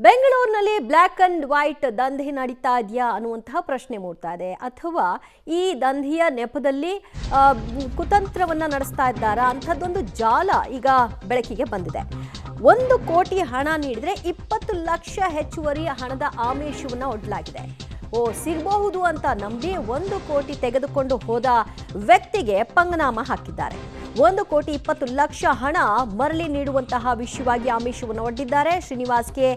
ಬೆಂಗಳೂರಿನಲ್ಲಿ black and white ದಂಧೆ ನಡೀತಾ ಇದೆಯಾ ಅನ್ನುವಂತಹ ಪ್ರಶ್ನೆ ಮೂಡ್ತಾ ಇದೆ. ಅಥವಾ ಈ ದಂಧೆಯ ನೆಪದಲ್ಲಿ ಕುತಂತ್ರವನ್ನ ನಡೆಸ್ತಾ ಇದ್ದಾರಾ ಅಂಥದ್ದೊಂದು ಜಾಲ ಈಗ ಬೆಳಕಿಗೆ ಬಂದಿದೆ. 1 ಕೋಟಿ ಹಣ ನೀಡಿದ್ರೆ 20 ಲಕ್ಷ ಹೆಚ್ಚುವರಿ ಹಣದ ಆಮಿಷವನ್ನ ಒಡ್ಡಲಾಗಿದೆ. ಸಿಗಬಹುದು ಅಂತ ನಂಬಿ 1 ಕೋಟಿ ತೆಗೆದುಕೊಂಡು ಹೋದ ವ್ಯಕ್ತಿಗೆ ಪಂಗನಾಮ ಹಾಕಿದ್ದಾರೆ. 1 ಕೋಟಿ 20 ಲಕ್ಷ ಹಣ ಮರಳಿ ನೀಡುವಂತಹ ವಿಷಯವಾಗಿ ಆಮಿಷವನ್ನು ಒಡ್ಡಿದ್ದಾರೆ. ಶ್ರೀನಿವಾಸ್ ಕೆ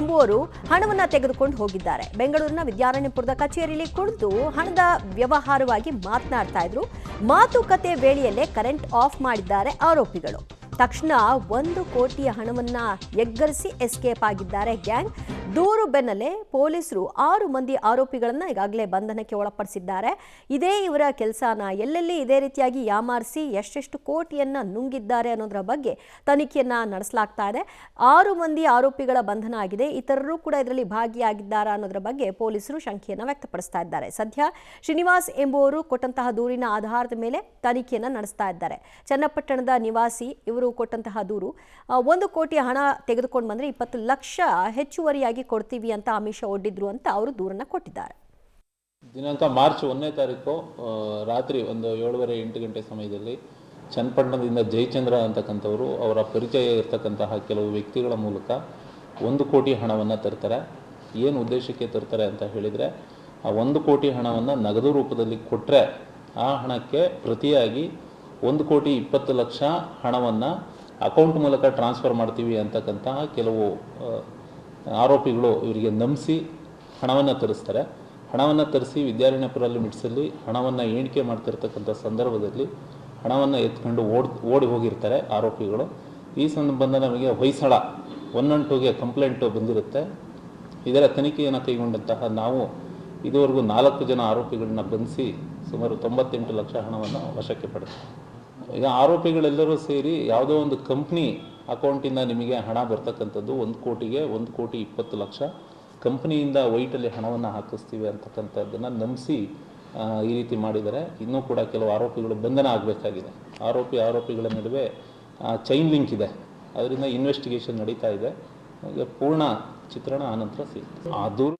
ಎಂಬುವರು ಹಣವನ್ನು ತೆಗೆದುಕೊಂಡು ಹೋಗಿದ್ದಾರೆ. ಬೆಂಗಳೂರಿನ ವಿದ್ಯಾರಣ್ಯಪುರದ ಕಚೇರಿಯಲ್ಲಿ ಕುಳಿತು ಹಣದ ವ್ಯವಹಾರವಾಗಿ ಮಾತನಾಡ್ತಾ ಇದ್ರು. ಮಾತುಕತೆ ವೇಳೆಯಲ್ಲೇ ಕರೆಂಟ್ ಆಫ್ ಮಾಡಿದ್ದಾರೆ ಆರೋಪಿಗಳು. ತಕ್ಷಣ 1 ಕೋಟಿಯ ಹಣವನ್ನ ಎಗ್ಗರಿಸಿ ಎಸ್ಕೇಪ್ ಆಗಿದ್ದಾರೆ ಗ್ಯಾಂಗ್. ದೂರು ಬೆನ್ನಲ್ಲೇ ಪೊಲೀಸರು 6 ಮಂದಿ ಆರೋಪಿಗಳನ್ನ ಈಗಾಗಲೇ ಬಂಧನಕ್ಕೆ ಒಳಪಡಿಸಿದ್ದಾರೆ. ಇದೇ ಇವರ ಕೆಲಸನ, ಎಲ್ಲೆಲ್ಲಿ ಇದೇ ರೀತಿಯಾಗಿ ಯಾಮಾರಿಸಿ ಎಷ್ಟೆಷ್ಟು ಕೋಟಿಯನ್ನ ನುಂಗಿದ್ದಾರೆ ಅನ್ನೋದರ ಬಗ್ಗೆ ತನಿಖೆಯನ್ನ ನಡೆಸಲಾಗ್ತಾ ಇದೆ. 6 ಮಂದಿ ಆರೋಪಿಗಳ ಬಂಧನ ಆಗಿದೆ. ಇತರರು ಕೂಡ ಇದರಲ್ಲಿ ಭಾಗಿಯಾಗಿದ್ದಾರಾ ಅನ್ನೋದರ ಬಗ್ಗೆ ಪೊಲೀಸರು ಶಂಕೆಯನ್ನ ವ್ಯಕ್ತಪಡಿಸ್ತಾ ಇದ್ದಾರೆ. ಸದ್ಯ ಶ್ರೀನಿವಾಸ್ ಎಂಬುವರು ಕೊಟ್ಟಂತಹ ದೂರಿನ ಆಧಾರದ ಮೇಲೆ ತನಿಖೆಯನ್ನ ನಡೆಸ್ತಾ ಇದ್ದಾರೆ. ಚನ್ನಪಟ್ಟಣದ ನಿವಾಸಿ ಇವರು ಕೊಟ್ಟಂತಹ ದೂರು, 1 ಕೋಟಿ ಹಣ ತೆಗೆದುಕೊಂಡು ಬಂದ್ರೆ 20 ಲಕ್ಷ ಹೆಚ್ಚುವರಿಯಾಗಿ ಕೊಡ್ತೀವಿ ಅಂತ ಆಮಿಷ ಒಡ್ಡಿದ್ರು ಅಂತ ಅವರು ದೂರನ್ನ ಕೊಟ್ಟಿದ್ದಾರೆ. ದಿನಾಂಕ ಮಾರ್ಚ್ 1ನೇ ತಾರೀಕು ರಾತ್ರಿ ಒಂದು 7:30-8 ಗಂಟೆ ಸಮಯದಲ್ಲಿ ಚನ್ನಪಟ್ಟಣದಿಂದ ಜಯಚಂದ್ರ ಅಂತಕ್ಕಂಥವರು ಅವರ ಪರಿಚಯ ಇರತಕ್ಕಂತಹ ಕೆಲವು ವ್ಯಕ್ತಿಗಳ ಮೂಲಕ 1 ಕೋಟಿ ಹಣವನ್ನು ತರ್ತಾರೆ. ಏನು ಉದ್ದೇಶಕ್ಕೆ ತರ್ತಾರೆ ಅಂತ ಹೇಳಿದರೆ, ಆ 1 ಕೋಟಿ ಹಣವನ್ನು ನಗದು ರೂಪದಲ್ಲಿ ಕೊಟ್ಟರೆ ಆ ಹಣಕ್ಕೆ ಪ್ರತಿಯಾಗಿ 1 ಕೋಟಿ 20 ಲಕ್ಷ ಹಣವನ್ನು ಅಕೌಂಟ್ ಮೂಲಕ ಟ್ರಾನ್ಸ್ಫರ್ ಮಾಡ್ತೀವಿ ಅಂತಕ್ಕಂತಹ ಕೆಲವು ಆರೋಪಿಗಳು ಇವರಿಗೆ ನಂಬಿಸಿ ಹಣವನ್ನು ತರಿಸ್ತಾರೆ. ಹಣವನ್ನು ತರಿಸಿ ವಿದ್ಯಾರಣ್ಯಪುರ ಮಿಟ್ಸಲ್ಲಿ ಹಣವನ್ನು ಎಣಿಕೆ ಮಾಡ್ತಿರ್ತಕ್ಕಂಥ ಸಂದರ್ಭದಲ್ಲಿ ಹಣವನ್ನು ಎತ್ಕೊಂಡು ಓಡಿ ಹೋಗಿರ್ತಾರೆ ಆರೋಪಿಗಳು. ಈ ಸಂಬಂಧ ನಮಗೆ ಹೊಯ್ಸಳ 112ಗೆ ಕಂಪ್ಲೇಂಟು ಬಂದಿರುತ್ತೆ. ಇದರ ತನಿಖೆಯನ್ನು ಕೈಗೊಂಡಂತಹ ನಾವು ಇದುವರೆಗೂ 4 ಜನ ಆರೋಪಿಗಳನ್ನ ಬಂಧಿಸಿ ಸುಮಾರು 98 ಲಕ್ಷ ಹಣವನ್ನು ವಶಕ್ಕೆ ಪಡೆದಿದೆ. ಈಗ ಆರೋಪಿಗಳೆಲ್ಲರೂ ಸೇರಿ ಯಾವುದೋ ಒಂದು ಕಂಪ್ನಿ ಅಕೌಂಟಿಂದ ನಿಮಗೆ ಹಣ ಬರ್ತಕ್ಕಂಥದ್ದು 1 ಕೋಟಿಗೆ 1 ಕೋಟಿ 20 ಲಕ್ಷ ಕಂಪ್ನಿಯಿಂದ ವೈಟಲ್ಲಿ ಹಣವನ್ನು ಹಾಕಿಸ್ತೀವಿ ಅಂತಕ್ಕಂಥದ್ದನ್ನು ನಂಬಿಸಿ ಈ ರೀತಿ ಮಾಡಿದರೆ. ಇನ್ನೂ ಕೂಡ ಕೆಲವು ಆರೋಪಿಗಳು ಬಂಧನ ಆಗಬೇಕಾಗಿದೆ. ಆರೋಪಿಗಳ ನಡುವೆ ಚೈನ್ ಲಿಂಕ್ ಇದೆ. ಅದರಿಂದ ಇನ್ವೆಸ್ಟಿಗೇಷನ್ ನಡೀತಾ ಇದೆ. ಪೂರ್ಣ ಚಿತ್ರಣ ಆನಂತರ ಸಿಗುತ್ತೆ. ಆ ದೂರು